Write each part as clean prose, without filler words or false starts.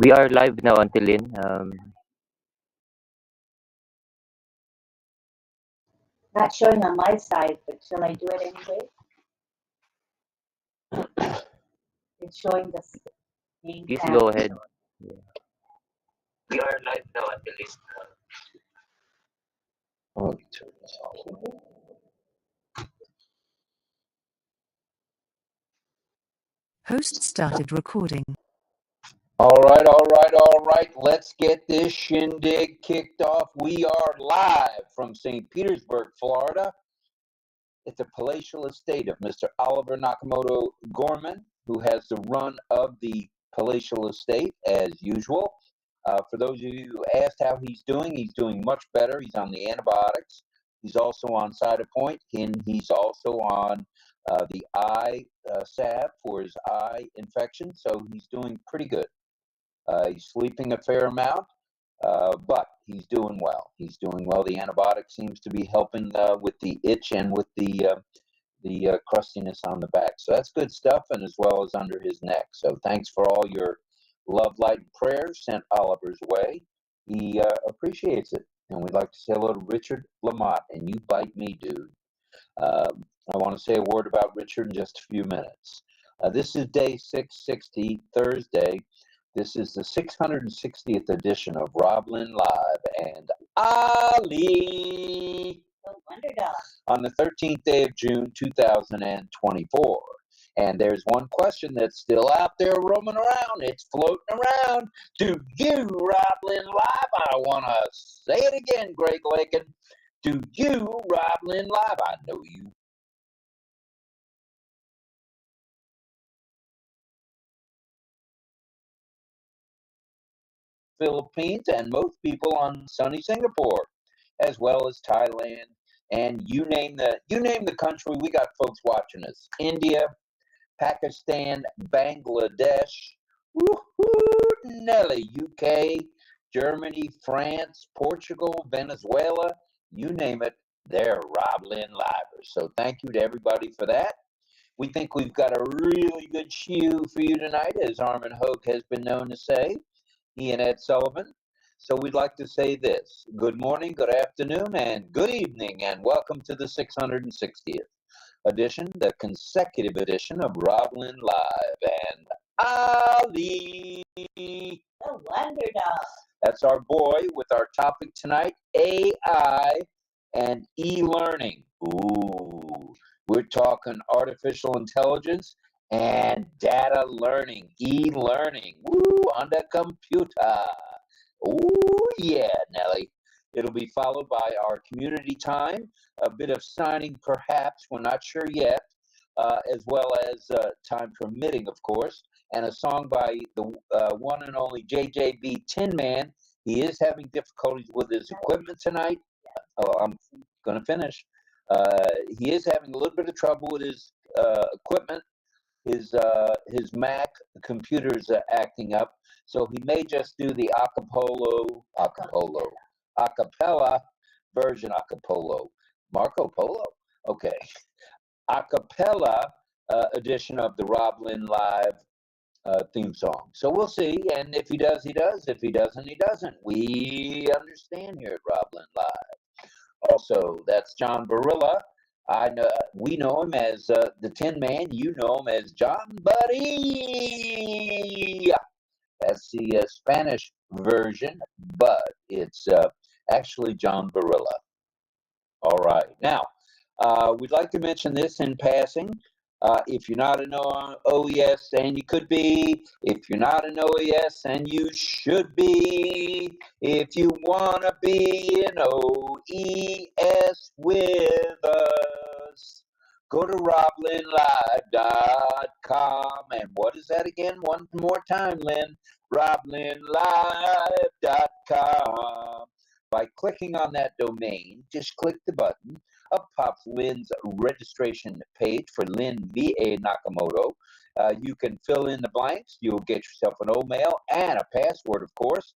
We are live now, Auntie Lynn. Not showing on my side, but shall I do it anyway? It's showing the main Please panel. go ahead. Yeah. We are live now, Auntie Lynn. Let me turn this off. Host started recording. All right. Let's get this shindig kicked off. We are live from St. Petersburg, Florida, at the palatial estate of Mr. Oliver Nakamoto Gorman, who has the run of the palatial estate as usual. For those of you who asked how he's doing much better. He's on the antibiotics. He's also on Cytopoint, and he's also on the eye salve for his eye infection, so he's doing pretty good. He's sleeping a fair amount, but he's doing well. The antibiotic seems to be helping with the itch and with the crustiness on the back. So that's good stuff, and as well as under his neck. So thanks for all your love, light, and prayers sent Oliver's way. He appreciates it. And we'd like to say hello to Richard Lamott, and you bite me, dude. I want to say a word about Richard in just a few minutes. This is day 660, Thursday. This is the 660th edition of RobLynn Live and Ali on the 13th day of June, 2024. And there's one question that's still out there roaming around. It's floating around. Do you, RobLynn Live? I want to say it again, Greg Lakin. Do you, RobLynn Live? I know you. Philippines and most people on sunny Singapore, as well as Thailand, and you name the country, we got folks watching us. India, Pakistan, Bangladesh, Nelly, UK, Germany, France, Portugal, Venezuela, you name it, they're RobLynn Livers. So thank you to everybody for that. We think we've got a really good shoe for you tonight, as Armin Hogue has been known to say. He and Ed Sullivan. So we'd like to say this. Good morning, good afternoon, and good evening, and welcome to the 660th edition, the consecutive edition of RobLynn Live and Ali. The Wonder Dog. That's our boy with our topic tonight, AI and e-learning. Ooh, we're talking artificial intelligence and data learning, e-learning, on the computer. Oh, yeah, Nelly. It'll be followed by our community time, a bit of signing perhaps, we're not sure yet, as well as time permitting, of course, and a song by the one and only JJB Tin Man. He is having difficulties with his equipment tonight. Oh, I'm going to finish. He is having a little bit of trouble with his equipment. His Mac computer's acting up, so he may just do the acapella version. Marco Polo. Okay, acapella edition of the RobLynn Live theme song. So we'll see, and if he does, he does. If he doesn't, he doesn't. We understand here at RobLynn Live. Also, that's John Barilla. We know him as the Tin Man. You know him as John Buddy. That's the Spanish version, but it's actually John Barilla. All right. Now, we'd like to mention this in passing. If you're not an OES, and you could be. If you're not an OES, and you should be. If you want to be an OES with us, go to RobLynnLive.com. And what is that again? One more time, Lynn. RobLynnLive.com. By clicking on that domain, just click the button. Up pops Lynn's registration page for Lynn V.A. Nakamoto. You can fill in the blanks. You'll get yourself an email and a password, of course.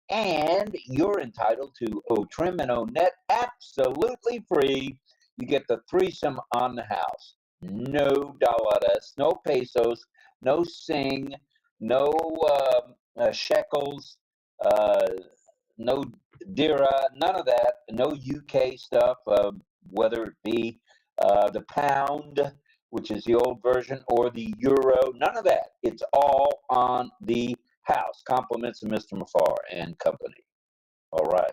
And you're entitled to Trim and Onet absolutely free. You get the threesome on the house. No dollars, no pesos, no sing, no shekels, no DIRA, none of that, no UK stuff, whether it be the pound, which is the old version, or the euro, none of that. It's all on the house. Compliments of Mr. 𝗘-𝗟𝗏 and company. All right.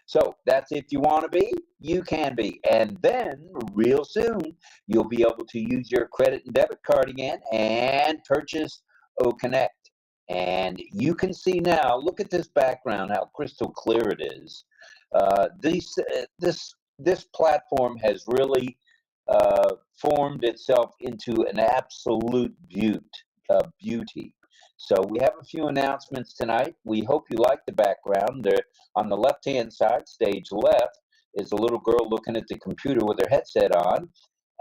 So that's if you want to be, you can be. And then real soon, you'll be able to use your credit and debit card again and purchase OConnect. And you can see now, look at this background, how crystal clear it is. This platform has really formed itself into an absolute beauty. So we have a few announcements tonight. We hope you like the background. There, on the left-hand side, stage left, is a little girl looking at the computer with her headset on.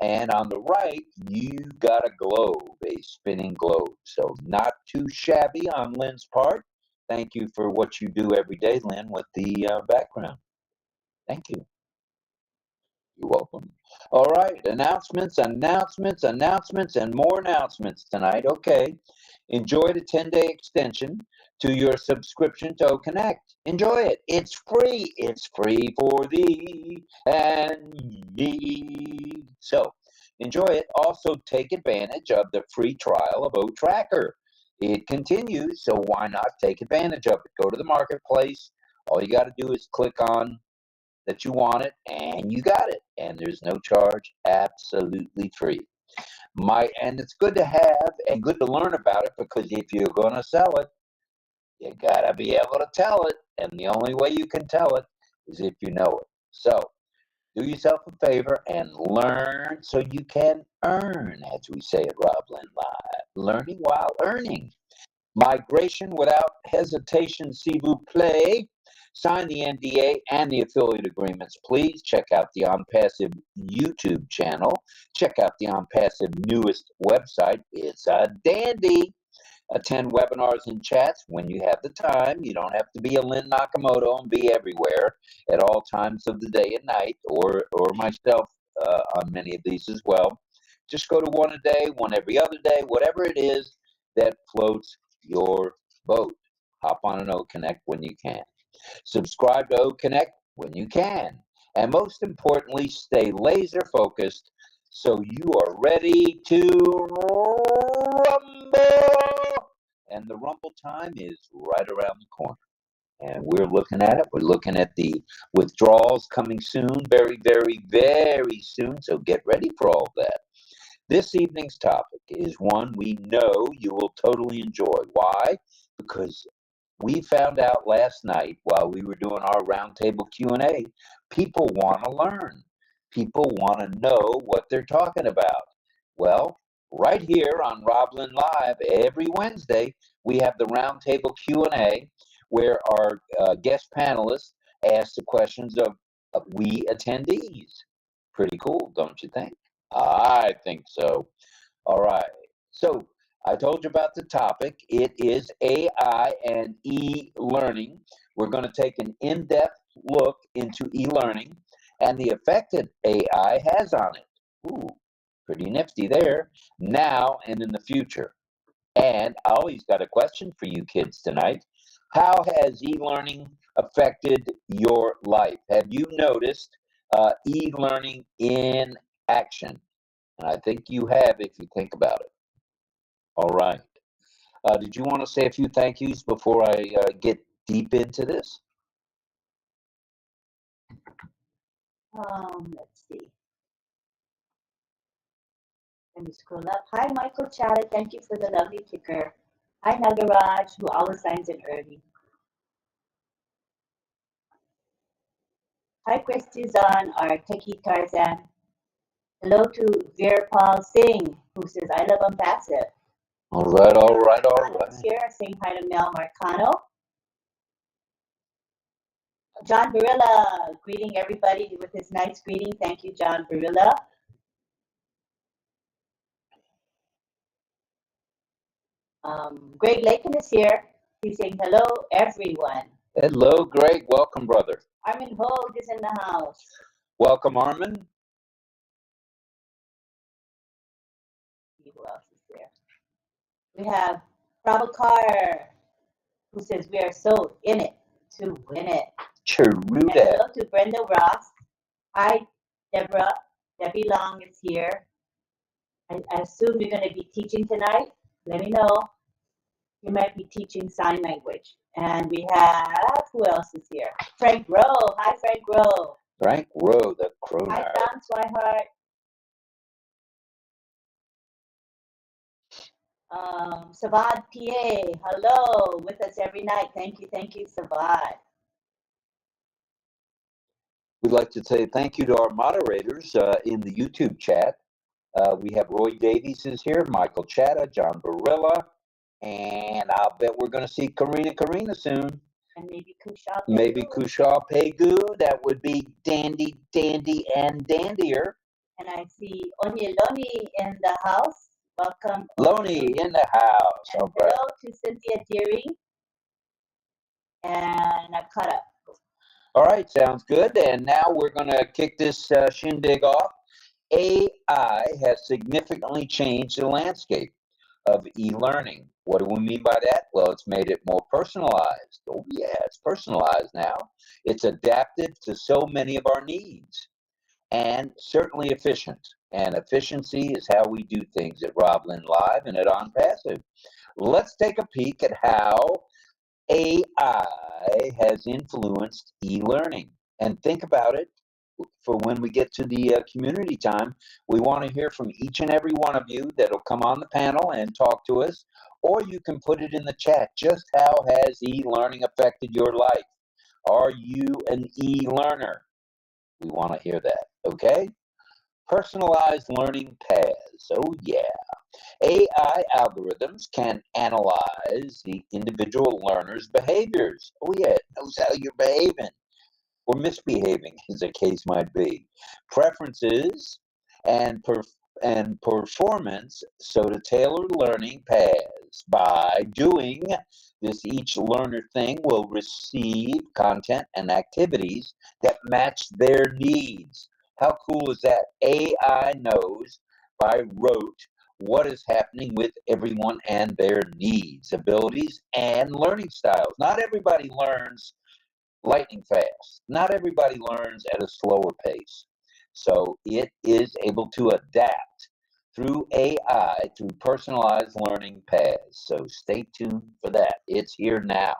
And on the right, you've got a globe, a spinning globe. So not too shabby on Lynn's part. Thank you for what you do every day, Lynn, with the background. Thank you. You're welcome. All right, announcements, and more announcements tonight. Okay, enjoy the 10-day extension to your subscription to OConnect. Enjoy it. It's free. It's free for thee and me. So enjoy it. Also take advantage of the free trial of OTracker. It continues, so why not take advantage of it? Go to the marketplace. All you got to do is click on that you want it, and you got it. And there's no charge, absolutely free. And it's good to have and good to learn about it, because if you're going to sell it, you got to be able to tell it. And the only way you can tell it is if you know it. So do yourself a favor and learn so you can earn, as we say at RobLynn Live. Learning while earning. Migration without hesitation, s'il vous plaît. Sign the NDA and the affiliate agreements, please. Check out the OnPassive YouTube channel. Check out the OnPassive newest website. It's a dandy. Attend webinars and chats when you have the time. You don't have to be a Lynn Nakamoto and be everywhere at all times of the day and night, or myself on many of these as well. Just go to one a day, one every other day, whatever it is that floats your boat. Hop on an OConnect when you can. Subscribe to OConnect when you can. And most importantly, stay laser focused so you are ready to rumble. And the rumble time is right around the corner. And we're looking at it. We're looking at the withdrawals coming soon, very, very, very soon. So get ready for all of that. This evening's topic is one we know you will totally enjoy. Why? Because we found out last night while we were doing our roundtable Q&A, people want to learn. People want to know what they're talking about. Well, right here on RobLynn Live, every Wednesday, we have the roundtable Q&A where our guest panelists ask the questions of we attendees. Pretty cool, don't you think? I think so. All right. So I told you about the topic. It is AI and e-learning. We're going to take an in-depth look into e-learning and the effect that AI has on it. Ooh, pretty nifty there. Now and in the future. And I always got a question for you kids tonight. How has e-learning affected your life? Have you noticed e-learning in action? And I think you have if you think about it. All right. Did you want to say a few thank yous before I get deep into this? Let's see. Let me scroll up. Hi, Michael Chatta. Thank you for the lovely ticker. Hi, Nagaraj, who always signs in early. Hi, Christizan, our 𝗘-𝗟𝗏𝗿. Hello to 𝗘-𝗟𝗶 who says, I love ONPASSIVE. All right, all right, all right. Here, saying hi to Mel Marcano. John Barilla, greeting everybody with his nice greeting. Thank you, John Barilla. Greg Lakin is here. He's saying hello, everyone. Hello, Greg. Welcome, brother. Armin Hogue is in the house. Welcome, Armin. Who else is there? We have Prabhakar. who says, we are so in it to win it. True And that. hello to Brenda Ross. Hi, Deborah. Debbie Long is here. I assume you're going to be teaching tonight. Let me know. You might be teaching sign language. And we have, who else is here? Frank Rowe. Hi, Frank Rowe. Frank Rowe, the Hi, Croner. Tom Swihart. Savad PA, hello, with us every night. Thank you, Savad. We'd like to say thank you to our moderators in the YouTube chat. We have Roy Davies is here, Michael Chatta, John Barilla, and I'll bet we're going to see Karina soon. And maybe Kushal. Maybe 𝗘-𝗟𝗲𝗿, that would be dandy, and dandier. And I see Onyeloni in the house. Welcome. Loney in the house. And Okay. hello to Cynthia Deering. And I've caught up. All right, sounds good. And now we're going to kick this shindig off. AI has significantly changed the landscape of e-learning. What do we mean by that? Well, it's made it more personalized. Oh yeah, it's personalized now. It's adapted to so many of our needs, and certainly efficient. And efficiency is how we do things at RobLynn Live and at OnPassive. Let's take a peek at how AI has influenced e-learning. And think about it. For when we get to the community time, we want to hear from each and every one of you that'll come on the panel and talk to us, or you can put it in the chat. Just how has e-learning affected your life? Are you an e-learner? We want to hear that, okay? Personalized learning paths, oh yeah. AI algorithms can analyze the individual learner's behaviors. Oh yeah, it knows how you're behaving or misbehaving, as the case might be, preferences and performance, so to tailor learning paths. By doing this, each learner thing will receive content and activities that match their needs. How cool is that? AI knows by rote what is happening with everyone and their needs, abilities, and learning styles. Not everybody learns lightning fast. Not everybody learns at a slower pace. So it is able to adapt through AI, through personalized learning paths. So stay tuned for that. It's here now.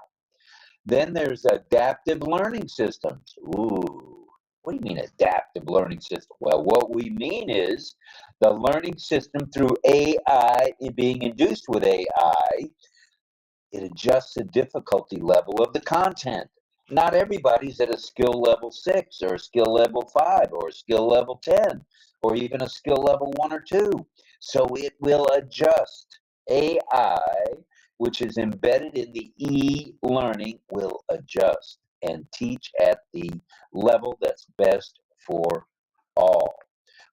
Then there's adaptive learning systems. Ooh, what do you mean adaptive learning system? Well, what we mean is the learning system through AI being induced with AI, it adjusts the difficulty level of the content. Not everybody's at a skill level 6 or a skill level 5 or a skill level 10 or even a skill level 1 or 2. So it will adjust. AI, which is embedded in the e-learning, will adjust and teach at the level that's best for all.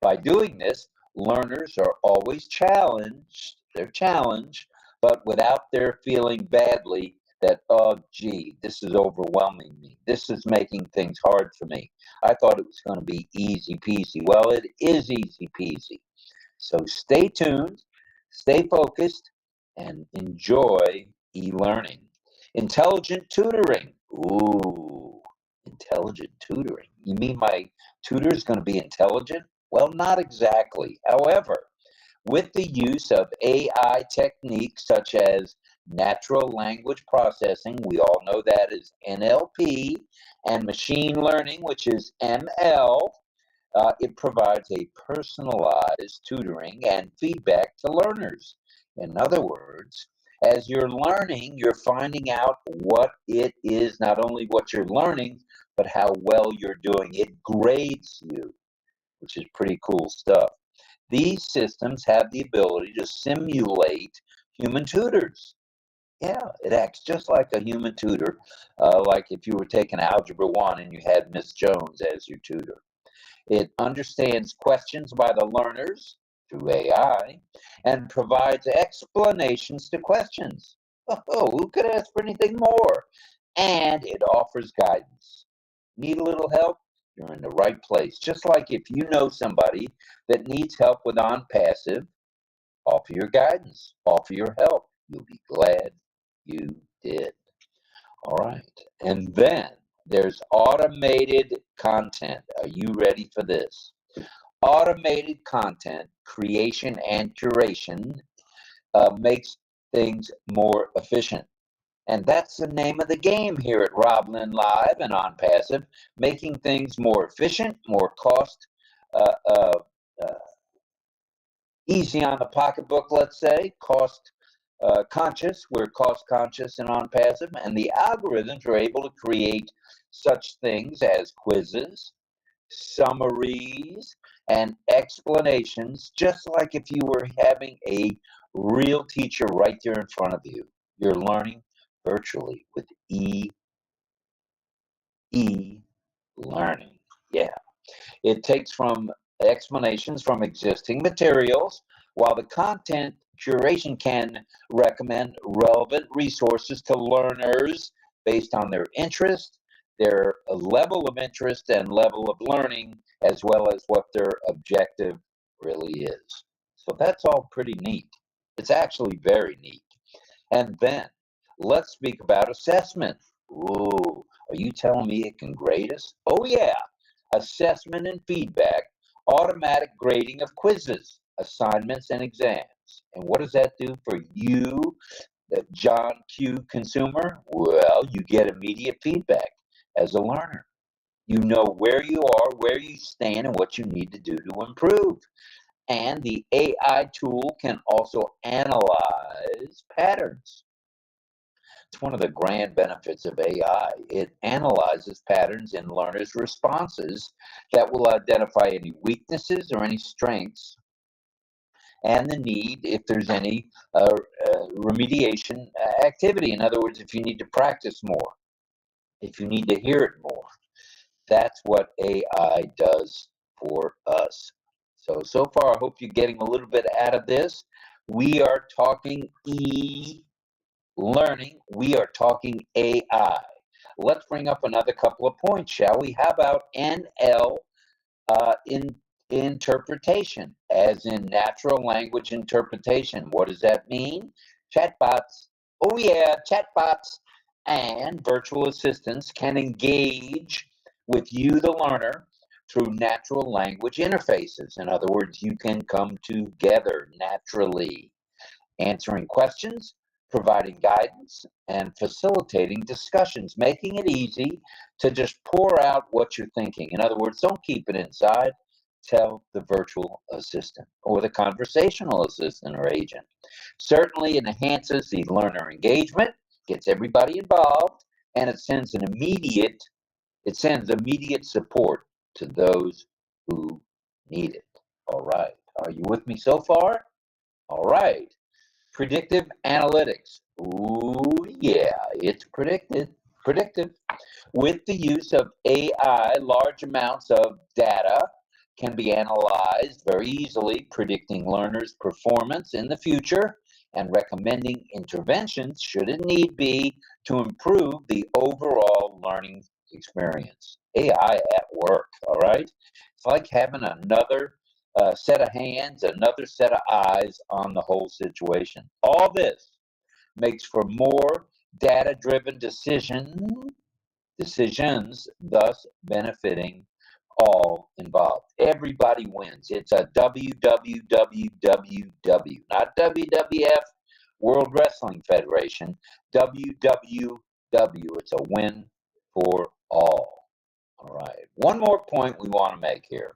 By doing this, learners are always challenged. They're challenged, but without their feeling badly that, oh, gee, this is overwhelming me. This is making things hard for me. I thought it was going to be easy peasy. Well, it is easy peasy. So stay tuned, stay focused, and enjoy e-learning. Intelligent tutoring. Ooh, intelligent tutoring. You mean my tutor is going to be intelligent? Well, not exactly. However, with the use of AI techniques such as natural language processing, we all know that is NLP, and machine learning, which is ML, it provides a personalized tutoring and feedback to learners. In other words, as you're learning, you're finding out what it is, not only what you're learning, but how well you're doing. It grades you, which is pretty cool stuff. These systems have the ability to simulate human tutors. Yeah, it acts just like a human tutor, like if you were taking Algebra 1 and you had Miss Jones as your tutor. It understands questions by the learners through AI and provides explanations to questions. Oh, who could ask for anything more? And it offers guidance. Need a little help? You're in the right place. Just like if you know somebody that needs help with OnPassive, offer your guidance, offer your help. You'll be glad you did. All right. And then there's automated content. Are you ready for this? Automated content creation and curation makes things more efficient. And that's the name of the game here at RobLynn Live and OnPassive, making things more efficient, more cost uh, uh, uh, easy on the pocketbook, let's say, cost conscious. We're cost conscious and OnPassive, and the algorithms are able to create such things as quizzes, summaries, and explanations, just like if you were having a real teacher right there in front of you. You're learning virtually with e-learning. Yeah. It takes from explanations from existing materials, while the content curation can recommend relevant resources to learners based on their interest, their level of interest and level of learning, as well as what their objective really is. So that's all pretty neat. It's actually very neat. And then let's speak about assessment. Ooh, are you telling me it can grade us? Oh, yeah. Assessment and feedback, automatic grading of quizzes, assignments, and exams. And what does that do for you, the John Q consumer? Well, you get immediate feedback as a learner. You know where you are, where you stand, and what you need to do to improve. And the AI tool can also analyze patterns. It's one of the grand benefits of AI. It analyzes patterns in learners' responses that will identify any weaknesses or any strengths and the need if there's any remediation activity. In other words, if you need to practice more, if you need to hear it more, that's what AI does for us. So far, I hope you're getting a little bit out of this. We are talking learning, we are talking AI. Let's bring up another couple of points, shall we? How about NL interpretation, as in natural language interpretation? What does that mean? Chatbots. Oh, yeah, chatbots and virtual assistants can engage with you, the learner, through natural language interfaces. In other words, you can come together naturally, answering questions, providing guidance, and facilitating discussions, making it easy to just pour out what you're thinking. In other words, don't keep it inside. Tell the virtual assistant or the conversational assistant or agent. Certainly, it enhances the learner engagement, gets everybody involved, and it sends immediate support to those who need it. All right. Are you with me so far? All right. Predictive analytics. Ooh, yeah, it's predictive. With the use of AI, large amounts of data can be analyzed very easily, predicting learners' performance in the future and recommending interventions, should it need be, to improve the overall learning experience. AI at work, all right? It's like having another set of hands, another set of eyes on the whole situation. All this makes for more data-driven decisions, thus benefiting all involved. Everybody wins. It's a WWWWW, not WWF, World Wrestling Federation, WWW. It's a win for all. All right. One more point we want to make here,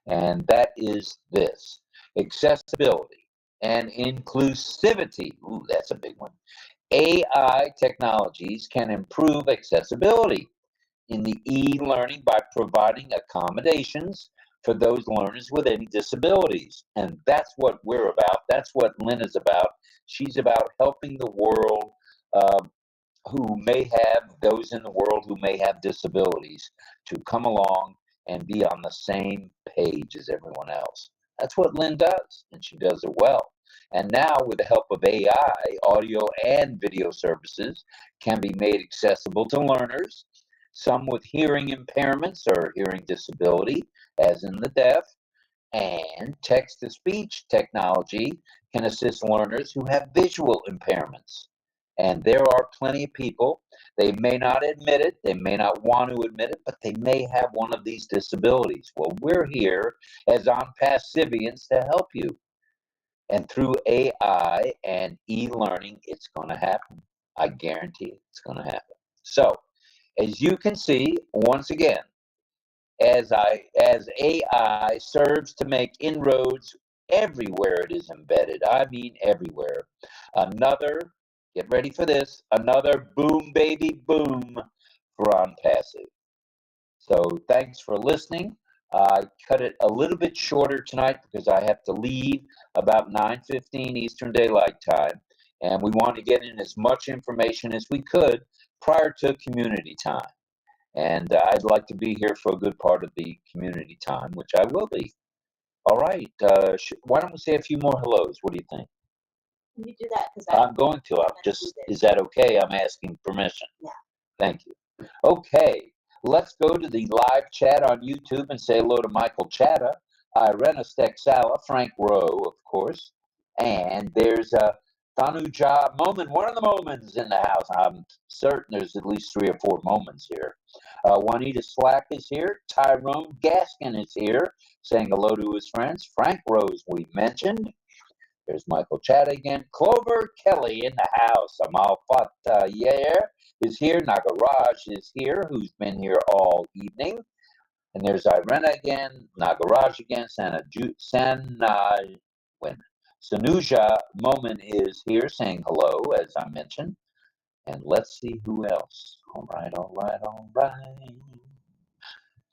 and that is this: accessibility and inclusivity. Ooh, that's a big one. AI technologies can improve accessibility in the e-learning by providing accommodations for those learners with any disabilities. And that's what we're about. That's what Lynn is about. She's about helping the world those in the world who may have disabilities to come along and be on the same page as everyone else. That's what Lynn does, and she does it well. And now, with the help of AI, audio and video services can be made accessible to learners, some with hearing impairments or hearing disability, as in the deaf, and text-to-speech technology can assist learners who have visual impairments. And there are plenty of people, they may not admit it, they may not want to admit it, but they may have one of these disabilities. Well, we're here as ONPASSIVians to help you. And through AI and e-learning, it's going to happen. I guarantee it's going to happen. So, as you can see, once again, as AI serves to make inroads everywhere it is embedded, I mean everywhere, get ready for this, another boom, baby, boom for ONPASSIVE. So thanks for listening. I cut it a little bit shorter tonight because I have to leave about 9:15 Eastern Daylight Time, and we want to get in as much information as we could prior to community time. And I'd like to be here for a good part of the community time, which I will be. All right. Why don't we say a few more hellos? What do you think? Can you do that? I'm going to. Is that okay? I'm asking permission. Yeah. Thank you. Okay. Let's go to the live chat on YouTube and say hello to Michael Chatta, 𝗘-𝗟𝗲, Frank Rowe, of course. And there's Thanuja Moment, one of the Moments in the house. I'm certain there's at least 3 or 4 moments here. Juanita Slack is here. Tyrone Gaskin is here, saying hello to his friends. Frank Rose, we mentioned. There's Michael Chatta again. Clover Kelly in the house. Amal Fatayeh is here. Nagaraj is here, who's been here all evening. And there's Irena again. Nagaraj again. Sanuja Moment is here saying hello, as I mentioned. And let's see who else. All right.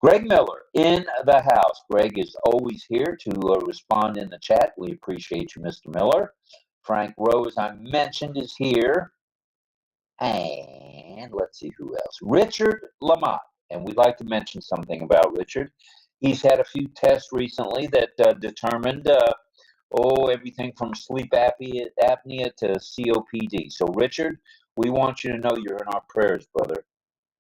Greg Miller in the house. Greg is always here to respond in the chat. We appreciate you, Mr. Miller. Frank Rose, I mentioned, is here. And let's see who else. Richard Lamott. And we'd like to mention something about Richard. He's had a few tests recently that determined everything from sleep apnea to COPD. So, Richard, we want you to know you're in our prayers, brother.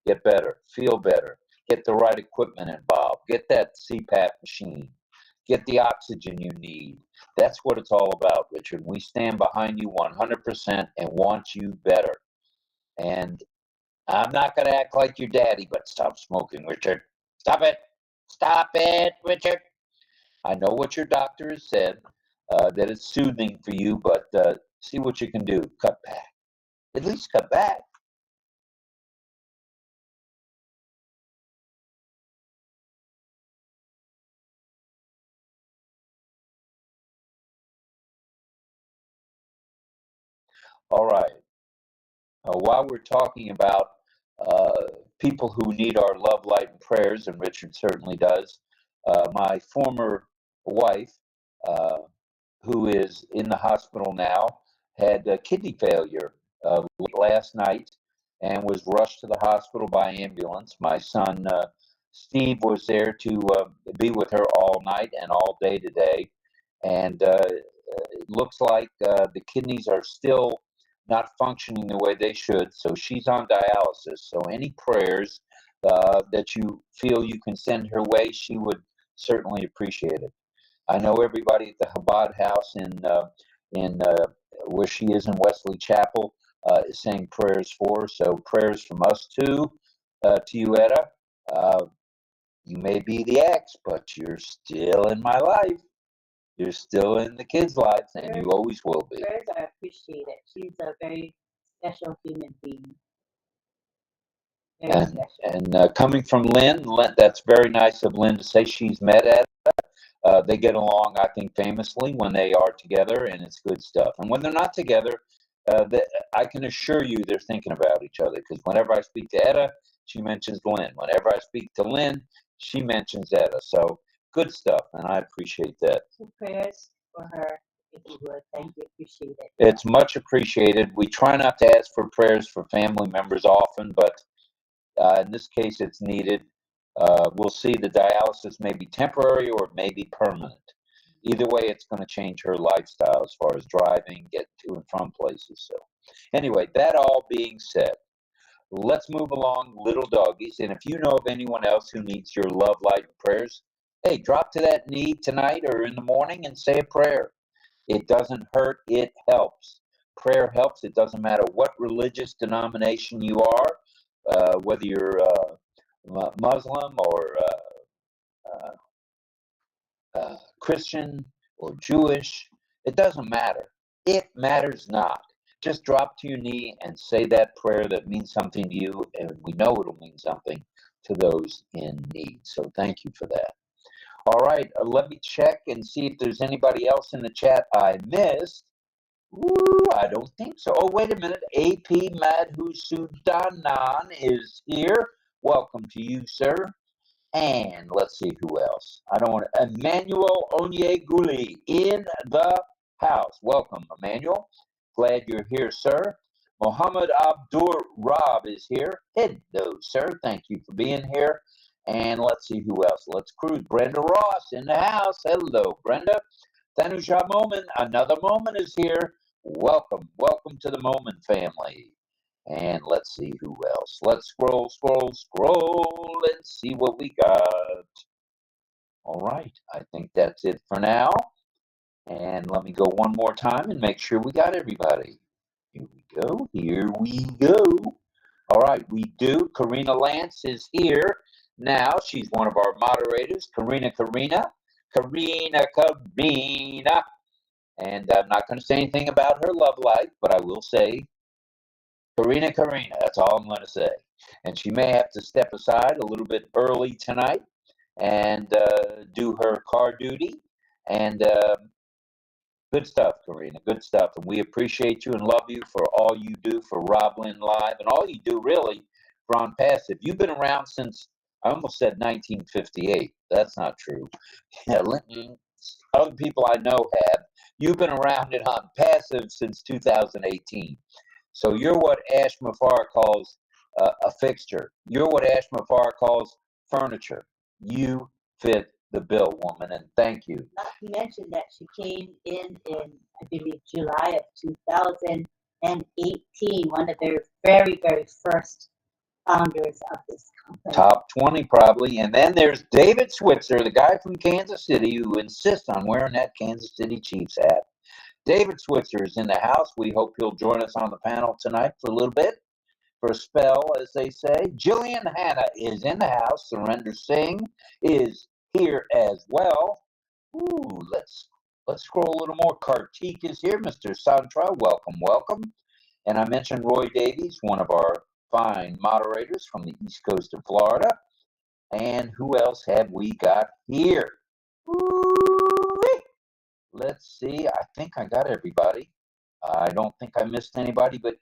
Get better. Feel better. Get the right equipment involved. Get that CPAP machine. Get the oxygen you need. That's what it's all about, Richard. We stand behind you 100% and want you better. And I'm not going to act like your daddy, but stop smoking, Richard. Stop it. Stop it, Richard. I know what your doctor has said, that it's soothing for you, but see what you can do. Cut back. At least cut back. All right. While we're talking about people who need our love, light, and prayers, and Richard certainly does, my former wife, who is in the hospital now, had kidney failure last night and was rushed to the hospital by ambulance. My son, Steve, was there to be with her all night and all day today. And it looks like the kidneys are still not functioning the way they should. So she's on dialysis. So any prayers that you feel you can send her way, she would certainly appreciate it. I know everybody at the Chabad house in where she is in Wesley Chapel is saying prayers for her. So prayers from us too to you, Etta. You may be the ex, but you're still in my life. You're still in the kids' lives, and you always will be. Prayers are appreciated. She's a very special human being. Very special. And coming from Lynn, that's very nice of Lynn to say she's met Etta. They get along, I think, famously when they are together, and it's good stuff. And when they're not together, I can assure you they're thinking about each other, because whenever I speak to Etta, she mentions Lynn. Whenever I speak to Lynn, she mentions Etta. So good stuff, and I appreciate that. So prayers for her, if you would. Thank you. Appreciate it. It's much appreciated. We try not to ask for prayers for family members often, but in this case, it's needed. We'll see. The dialysis may be temporary or it may be permanent. Either way, it's going to change her lifestyle as far as driving, getting to and from places. So anyway, that all being said, let's move along, little doggies. And if you know of anyone else who needs your love, light, and prayers, hey, drop to that knee tonight or in the morning and say a prayer. It doesn't hurt. It helps. prayer helps. It doesn't matter what religious denomination you are, whether you're Muslim or Christian or Jewish. It doesn't matter. It matters not. Just drop to your knee and say that prayer that means something to you, and we know it'll mean something to those in need. So thank you for that. All right, let me check and see if there's anybody else in the chat I missed. Ooh, I don't think so. Oh, wait a minute. AP Madhusudanan is here. Welcome to you, sir. And let's see who else. I don't want to. Emmanuel Onyeguli in the house. Welcome, Emmanuel. Glad you're here, sir. Mohammed Abdur Rob is here. Hello, sir. Thank you for being here. And let's see who else. Let's cruise. Brenda Ross in the house. Hello, Brenda. Thanusha Momin, another Momin is here. Welcome. Welcome to the Momin family. And let's see who else. Let's scroll and see what we got. All right. I think that's it for now. And let me go one more time and make sure we got everybody. Here we go. Here we go. All right. We do. Karina Lance is here now. She's one of our moderators. Karina. And I'm not going to say anything about her love life, but I will say Karina. That's all I'm going to say. And she may have to step aside a little bit early tonight and do her car duty. And good stuff, Karina. Good stuff. And we appreciate you and love you for all you do for RobLynn Live and all you do really for OnPassive. You've been around since, I almost said 1958. That's not true. Yeah, other people I know have. You've been around at OnPassive since 2018. So you're what 𝗘-𝗟𝗏 calls a fixture. You're what 𝗘-𝗟𝗏 calls furniture. You fit the bill, woman, and thank you. Not to mention that she came in, I believe, July of 2018, one of their very, very first founders of this company. Top 20 probably. And then there's David Switzer, the guy from Kansas City who insists on wearing that Kansas City Chiefs hat. David Switzer is in the house. We hope he'll join us on the panel tonight for a little bit, for a spell, as they say. Jillian Hanna is in the house. Surrender Singh is here as well. Ooh, let's scroll a little more. Kartik is here. Mr. Santra, welcome. And I mentioned Roy Davies, one of our fine moderators from the East Coast of Florida. And who else have we got here? Ooh-wee. Let's see. I think I got everybody. I don't think I missed anybody, but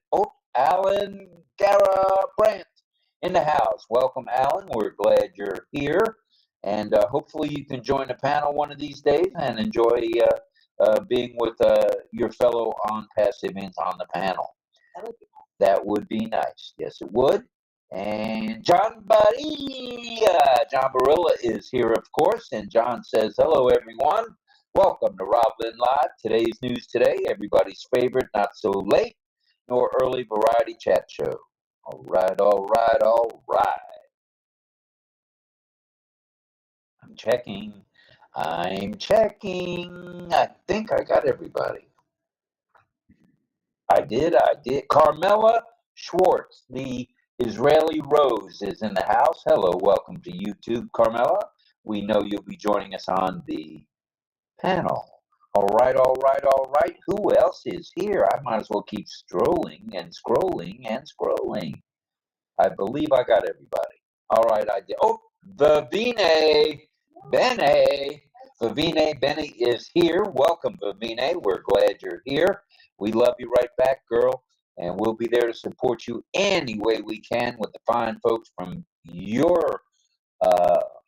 Alan Garabrandt in the house. Welcome, Alan. We're glad you're here. And hopefully you can join the panel one of these days and enjoy being with your fellow OnPassiveans on the panel. That would be nice. Yes, it would. And John Barilla is here, of course. And John says, hello, everyone. Welcome to RobLynn Live. Today's news today, everybody's favorite, not so late, nor early variety chat show. All right. I'm checking. I think I got everybody. I did. Carmela Schwartz, the Israeli Rose, is in the house. Hello, welcome to YouTube, Carmela. We know you'll be joining us on the panel. All right. Who else is here? I might as well keep scrolling. I believe I got everybody. All right, I did. Oh, Vavine Benny is here. Welcome, Vavine. We're glad you're here. We love you right back, girl. And we'll be there to support you any way we can with the fine folks from your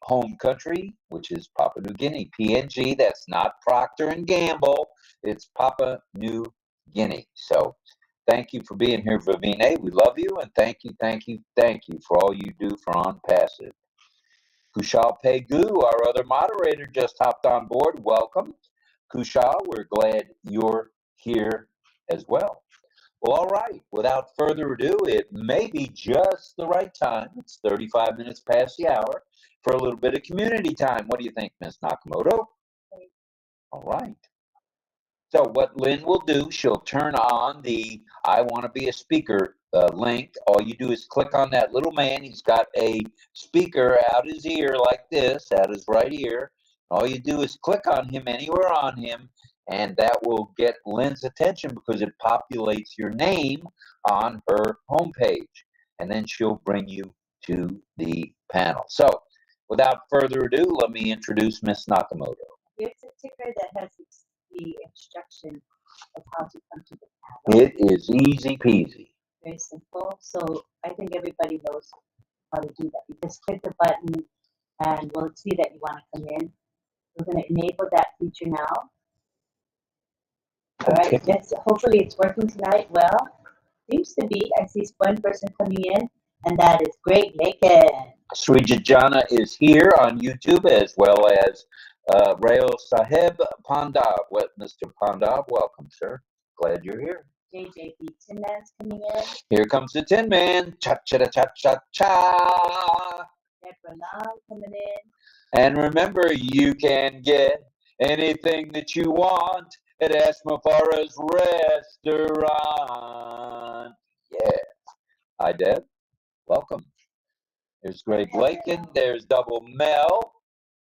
home country, which is Papua New Guinea. PNG, that's not Procter & Gamble. It's Papua New Guinea. So thank you for being here, Vavine. We love you, and thank you for all you do for OnPassive. Kushal Pegu, our other moderator, just hopped on board. Welcome. Kushal, we're glad you're here as well. Well, all right. Without further ado, it may be just the right time. It's 35 minutes past the hour for a little bit of community time. What do you think, Ms. Nakamoto? All right. So what Lynn will do, she'll turn on the I want to be a speaker link. All you do is click on that little man. He's got a speaker out his ear like this, out his right ear. All you do is click on him, anywhere on him, and that will get Lynn's attention because it populates your name on her homepage. And then she'll bring you to the panel. So without further ado, let me introduce Miss Nakamoto. Here's a ticker that has the instruction of how to come to the panel. It is easy peasy. Very simple. So I think everybody knows how to do that. You just click the button and we'll see that you want to come in. We're going to enable that feature now. All right, hopefully it's working tonight. Well, seems to be. I see one person coming in, and that is Greg Lakin. Srijajana is here on YouTube, as well as 𝗘-𝗟𝗲𝗿Ｈİ𝗴. What, Mr. Pandab, welcome, sir. Glad you're here. JJB Tin Man's coming in. Here comes the Tin Man. Cha-cha-cha-cha-cha. Deborah Long coming in. And remember, you can get anything that you want at Asmafara's restaurant. Yeah. Hi, Deb. Welcome. There's Greg Lakin. There's Double Mel.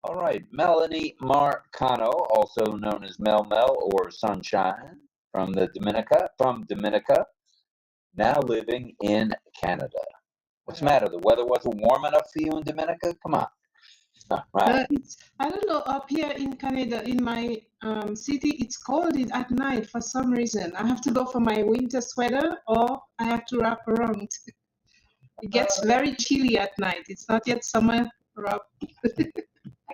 All right. Melanie Marcano, also known as Mel or Sunshine from Dominica, now living in Canada. What's the matter? The weather wasn't warm enough for you in Dominica? Come on. Right. I don't know, up here in Canada, in my city, it's cold at night for some reason. I have to go for my winter sweater or I have to wrap around. It gets very chilly at night. It's not yet summer, Rob.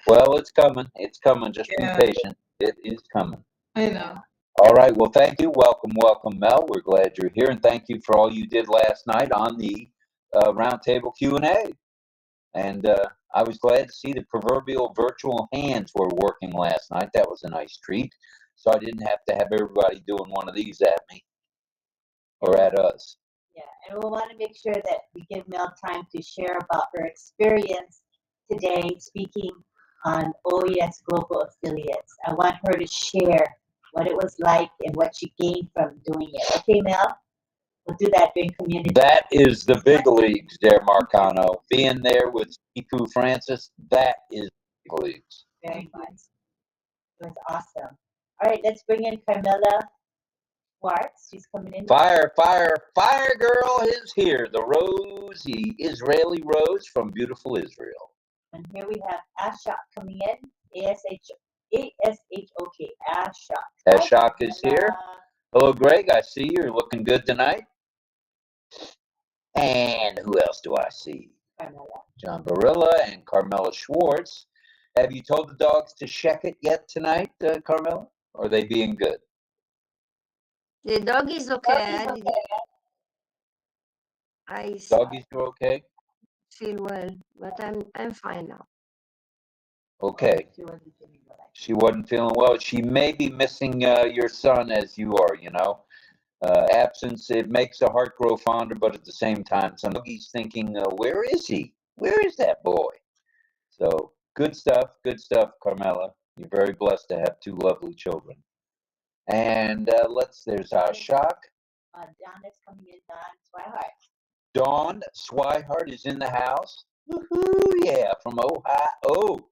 Well, it's coming. It's coming. Just be patient. It is coming. I know. All right. Well, thank you. Welcome, Mel. We're glad you're here. And thank you for all you did last night on the roundtable Q&A. And I was glad to see the proverbial virtual hands were working last night. That was a nice treat. So I didn't have to have everybody doing one of these at me or at us. Yeah, and we'll want to make sure that we give Mel time to share about her experience today speaking on OES Global Affiliates. I want her to share what it was like and what she gained from doing it. Okay, Mel? We'll do that during community. That is the big leagues there, Marcano. Being there with 𝗘-𝗟𝗏 Francis, that is big leagues. Very nice. It was awesome. All right, let's bring in Carmela Schwartz. She's coming in. Fire girl is here. The Rose, the Israeli Rose from beautiful Israel. And here we have Ashok coming in. A-S-H-O-K. Ashok. Ashok is here. Hello, Greg. I see you. You're looking good tonight. And who else do I see? Carmela. John Barilla and Carmela Schwartz. Have you told the dogs to check it yet tonight, Carmela? Or are they being good? The dog is okay. Doggies are okay? Feel well, but I'm fine now. Okay. She wasn't feeling well. She may be missing your son as you are, you know. Absence, it makes the heart grow fonder, but at the same time, some doggies thinking, where is he? Where is that boy? So, good stuff, Carmela. You're very blessed to have two lovely children. And there's Ashok. Dawn is coming in, Dawn Swihart. Dawn Swihart is in the house. Woohoo, yeah, from Ohio.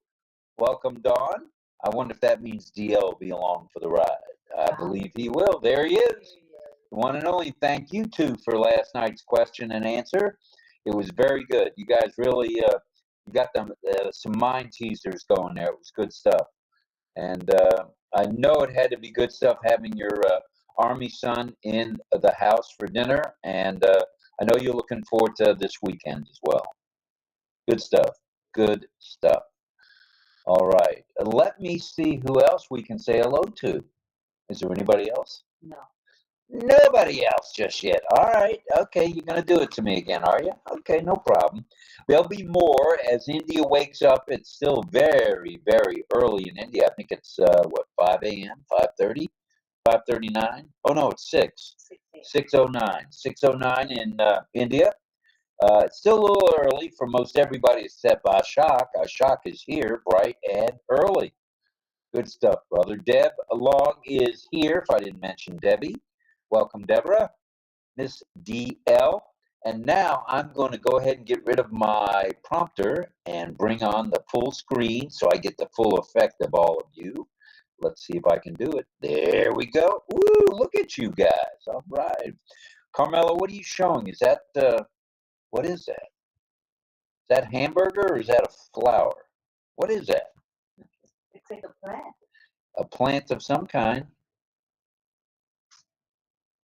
Welcome, Dawn. I wonder if that means DL will be along for the ride. I believe he will. There he is. The one and only. Thank you, two, for last night's question and answer. It was very good. You guys really, you got them some mind teasers going there. It was good stuff. And I know it had to be good stuff having your Army son in the house for dinner. And I know you're looking forward to this weekend as well. Good stuff. Good stuff. All right. Let me see who else we can say hello to. Is there anybody else? No. Nobody else just yet. All right. Okay. You're going to do it to me again, are you? Okay. No problem. There'll be more as India wakes up. It's still very, very early in India. I think it's, 5 a.m., 5:30, 5:39. Oh, no, it's 6:09. 6:09 in India. It's still a little early for most everybody except Ashok. Ashok is here bright and early. Good stuff, brother. Deb Long is here, if I didn't mention Debbie. Welcome, Deborah. Miss DL. And now I'm going to go ahead and get rid of my prompter and bring on the full screen so I get the full effect of all of you. Let's see if I can do it. There we go. Woo, look at you guys. All right. Carmela, what are you showing? Is that, what is that? Is that hamburger or is that a flower? What is that? Looks like a plant. A plant of some kind.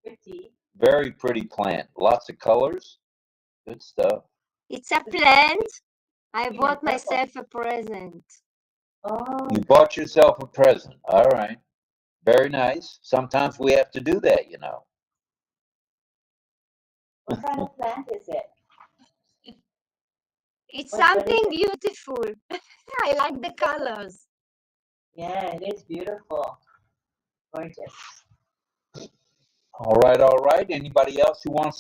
Pretty. Very pretty plant. Lots of colors. Good stuff. It's a plant. I Yeah, bought purple. myself a present. Oh, You bought yourself a present. All right. Very nice. Sometimes we have to do that, you know. what kind of plant is it? It's What is something it? beautiful. I like the colors. Yeah, it is beautiful. Gorgeous. All right, all right. Anybody else who wants to